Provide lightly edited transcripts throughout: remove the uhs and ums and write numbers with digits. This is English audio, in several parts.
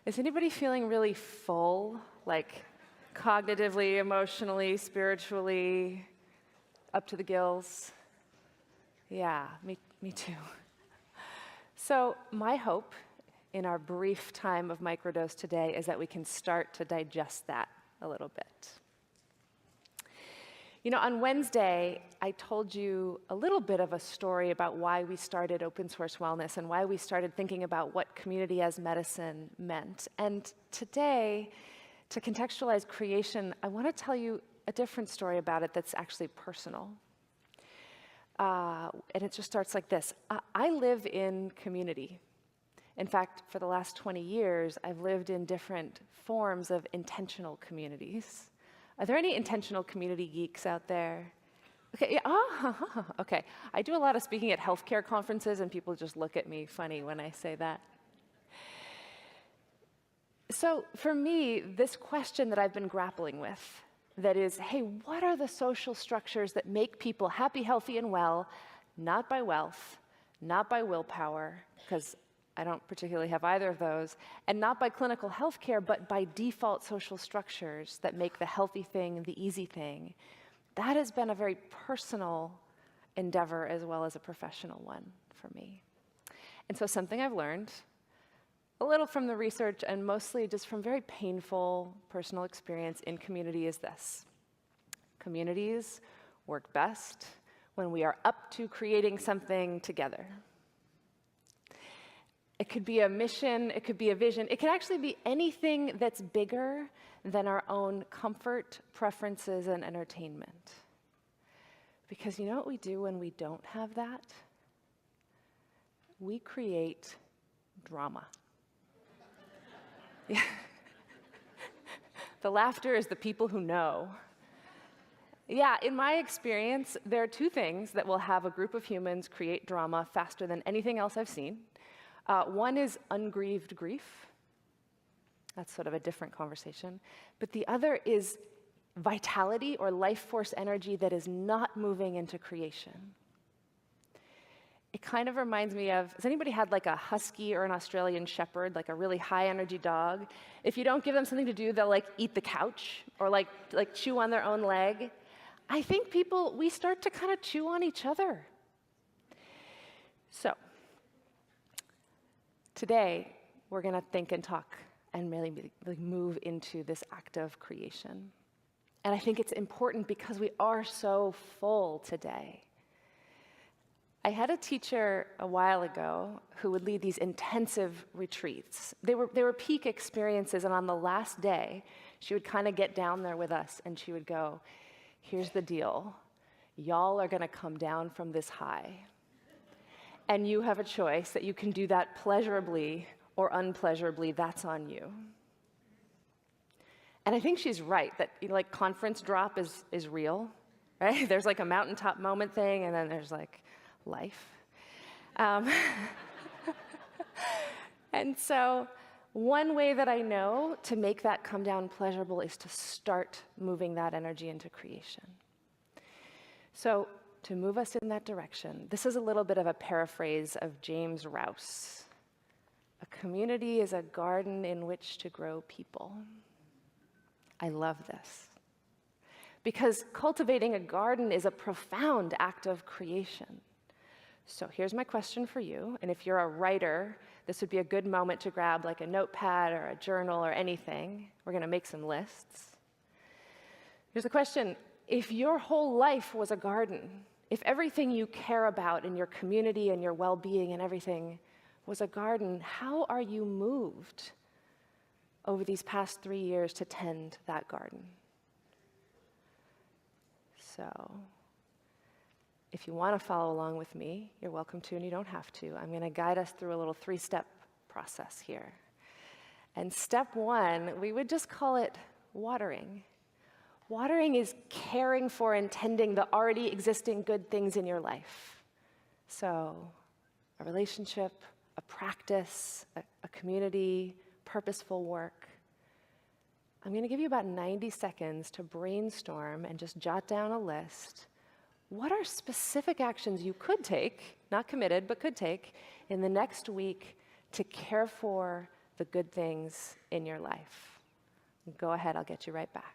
Is anybody feeling really full, like cognitively, emotionally, spiritually, up to the gills? Yeah, me too. So my hope in our brief time of microdose today is that we can start to digest that a little bit. You know, on Wednesday, I told you a little bit of a story about why we started open source wellness and why we started thinking about what community as medicine meant. And today, to contextualize creation, I want to tell you a different story about it that's actually personal. And it just starts like this. I live in community. In fact, for the last 20 years, I've lived in different forms of intentional communities. Are there any intentional community geeks out there? Okay, yeah, okay. I do a lot of speaking at healthcare conferences, and people just look at me funny when I say that. So for me, this question that I've been grappling with, that is, hey, what are the social structures that make people happy, healthy, and well, not by wealth, not by willpower, because I don't particularly have either of those, and not by clinical healthcare, but by default social structures that make the healthy thing the easy thing. That has been a very personal endeavor as well as a professional one for me. And so something I've learned, a little from the research and mostly just from very painful personal experience in community, is this. Communities work best when we are up to creating something together. It could be a mission, it could be a vision, it could actually be anything that's bigger than our own comfort, preferences, and entertainment. Because you know what we do when we don't have that? We create drama. Yeah. The laughter is the people who know. Yeah, in my experience, there are two things that will have a group of humans create drama faster than anything else I've seen. One is ungrieved grief. That's sort of a different conversation. But the other is vitality or life force energy that is not moving into creation. It kind of reminds me of, has anybody had like a husky or an Australian shepherd, like a really high energy dog? If you don't give them something to do, they'll like eat the couch or like chew on their own leg. I think we start to kind of chew on each other. So, today, we're going to think and talk and really move into this act of creation. And I think it's important because we are so full today. I had a teacher a while ago who would lead these intensive retreats. They were peak experiences, and on the last day, she would kind of get down there with us, and she would go, here's the deal. Y'all are going to come down from this high. And you have a choice that you can do that pleasurably or unpleasurably. That's on you. And I think she's right that like conference drop is real, right? There's like a mountaintop moment thing, and then there's like life. And so one way that I know to make that come down pleasurable is to start moving that energy into creation. So to move us in that direction, this is a little bit of a paraphrase of James Rouse. A community is a garden in which to grow people. I love this. Because cultivating a garden is a profound act of creation. So here's my question for you, and if you're a writer, this would be a good moment to grab like a notepad or a journal or anything. We're going to make some lists. Here's the question. If your whole life was a garden, if everything you care about in your community and your well-being and everything was a garden, how are you moved over these past 3 years to tend that garden? So, if you want to follow along with me, you're welcome to, and you don't have to. I'm going to guide us through a little 3-step process here. And step 1, we would just call it watering. Watering is caring for and tending the already existing good things in your life. So, a relationship, a practice, a community, purposeful work. I'm going to give you about 90 seconds to brainstorm and just jot down a list. What are specific actions you could take, not committed, but could take, in the next week to care for the good things in your life. Go ahead, I'll get you right back.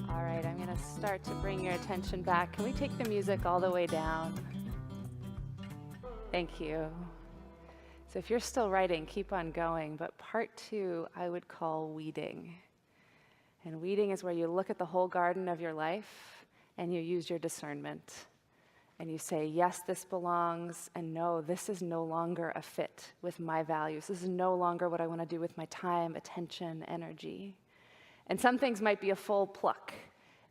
All right, I'm going to start to bring your attention back. Can we take the music all the way down? Thank you. So if you're still writing, keep on going, but part 2 I would call weeding. And weeding is where you look at the whole garden of your life and you use your discernment. And you say, yes, this belongs, and no, this is no longer a fit with my values. This is no longer what I want to do with my time, attention, energy. And some things might be a full pluck,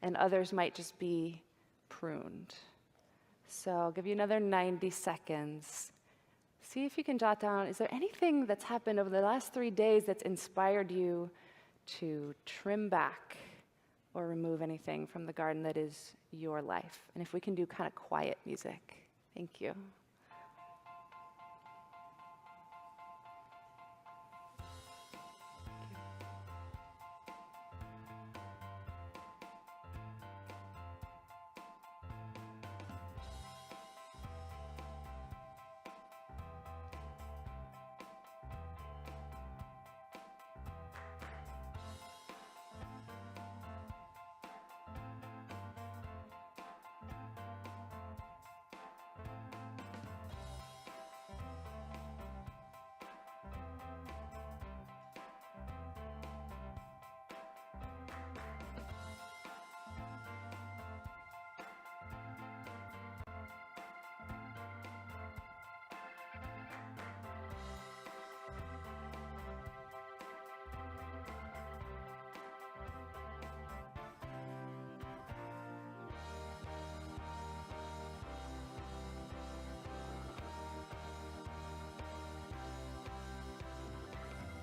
and others might just be pruned. So I'll give you another 90 seconds. See if you can jot down, is there anything that's happened over the last 3 days that's inspired you to trim back or remove anything from the garden that is your life? And if we can do kind of quiet music. Thank you.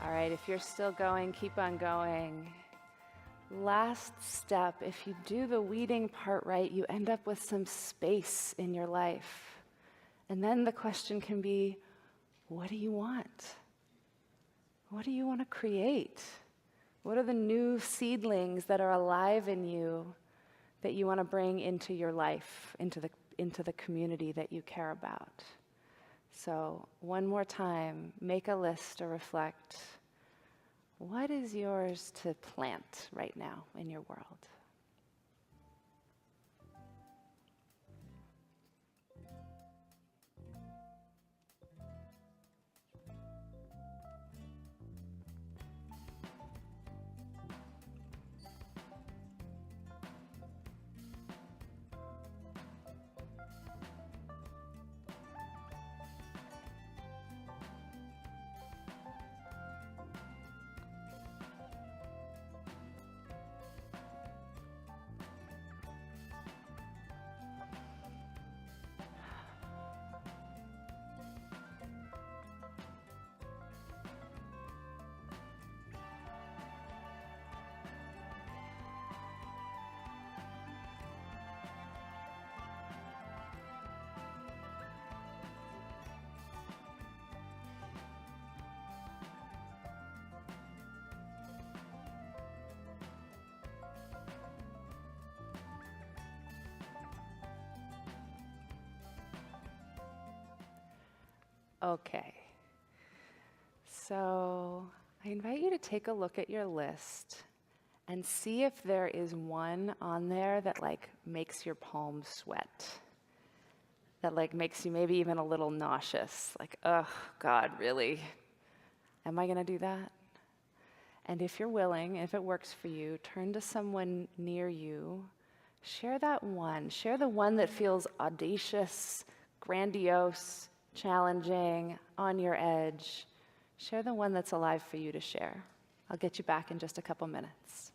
All right, if you're still going, keep on going. Last step, if you do the weeding part right, you end up with some space in your life. And then the question can be, what do you want? What do you want to create? What are the new seedlings that are alive in you that you want to bring into your life, into the community that you care about? So one more time, make a list or reflect. What is yours to plant right now in your world? Okay, so I invite you to take a look at your list and see if there is one on there that makes your palms sweat, that makes you maybe even a little nauseous, oh God, really? Am I gonna do that? And if you're willing, if it works for you, turn to someone near you, share that one, share the one that feels audacious, grandiose, challenging, on your edge. Share the one that's alive for you to share. I'll get you back in just a couple minutes.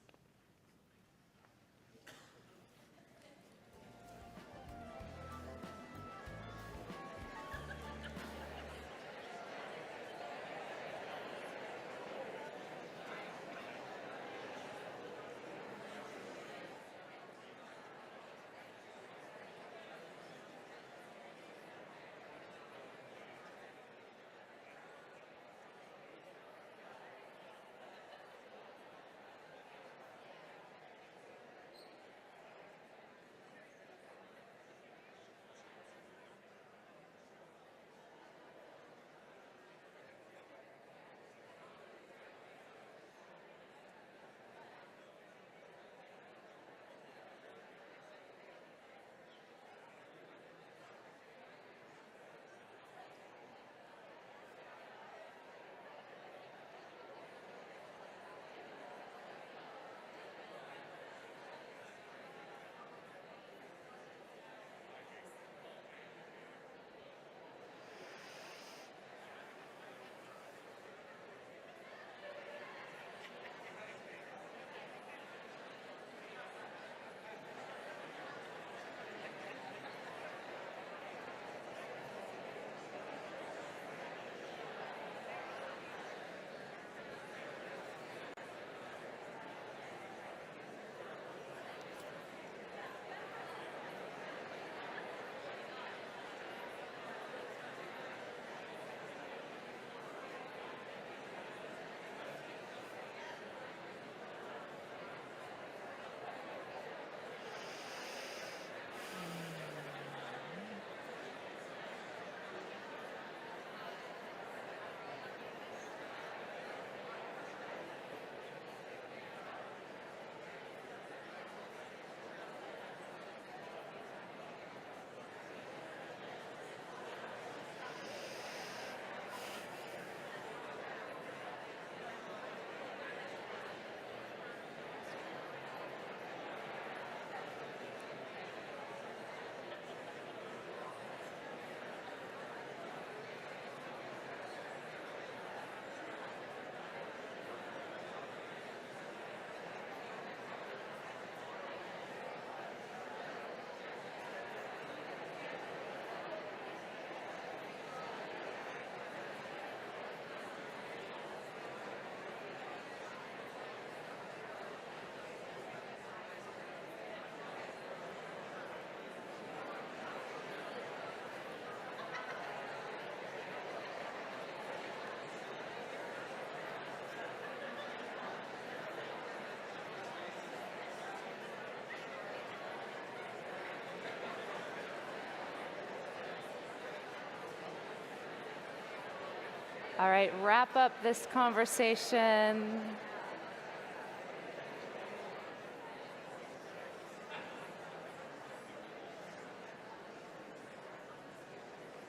All right, wrap up this conversation.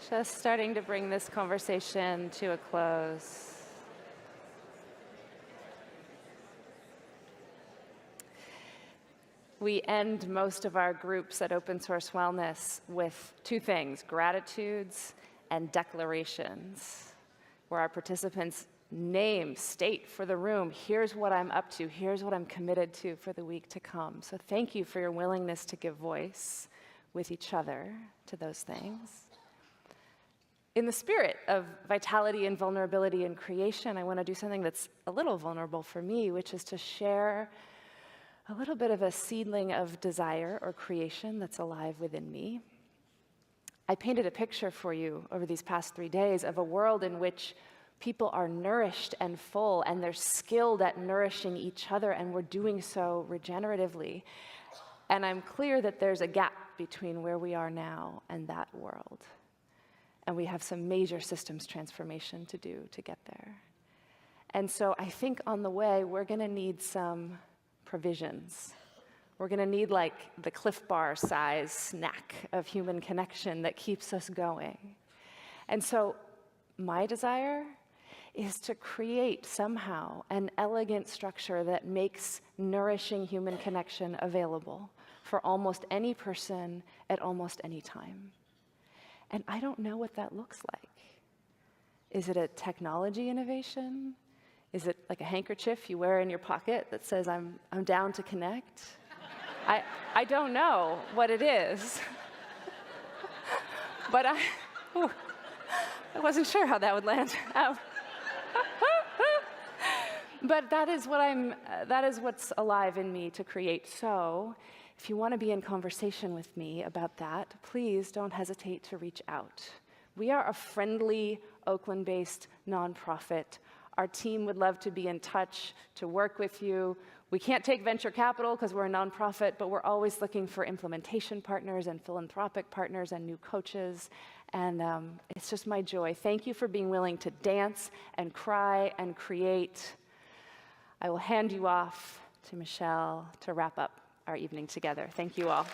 Just starting to bring this conversation to a close. We end most of our groups at Open Source Wellness with two things: gratitudes and declarations, where our participants state for the room, here's what I'm up to, here's what I'm committed to for the week to come. So thank you for your willingness to give voice with each other to those things. In the spirit of vitality and vulnerability and creation, I want to do something that's a little vulnerable for me, which is to share a little bit of a seedling of desire or creation that's alive within me. I painted a picture for you over these past 3 days of a world in which people are nourished and full, and they're skilled at nourishing each other, and we're doing so regeneratively. And I'm clear that there's a gap between where we are now and that world. And we have some major systems transformation to do to get there. And so I think on the way, we're going to need some provisions. We're going to need like the Cliff Bar size snack of human connection that keeps us going. And so my desire is to create somehow an elegant structure that makes nourishing human connection available for almost any person at almost any time. And I don't know what that looks like. Is it a technology innovation? Is it like a handkerchief you wear in your pocket that says, I'm down to connect? I don't know what it is. But I wasn't sure how that would land. But that is what's alive in me to create. So if you want to be in conversation with me about that, please don't hesitate to reach out. We are a friendly, Oakland-based nonprofit. Our team would love to be in touch, to work with you. We can't take venture capital because we're a nonprofit, but we're always looking for implementation partners and philanthropic partners and new coaches. And it's just my joy. Thank you for being willing to dance and cry and create. I will hand you off to Michelle to wrap up our evening together. Thank you all.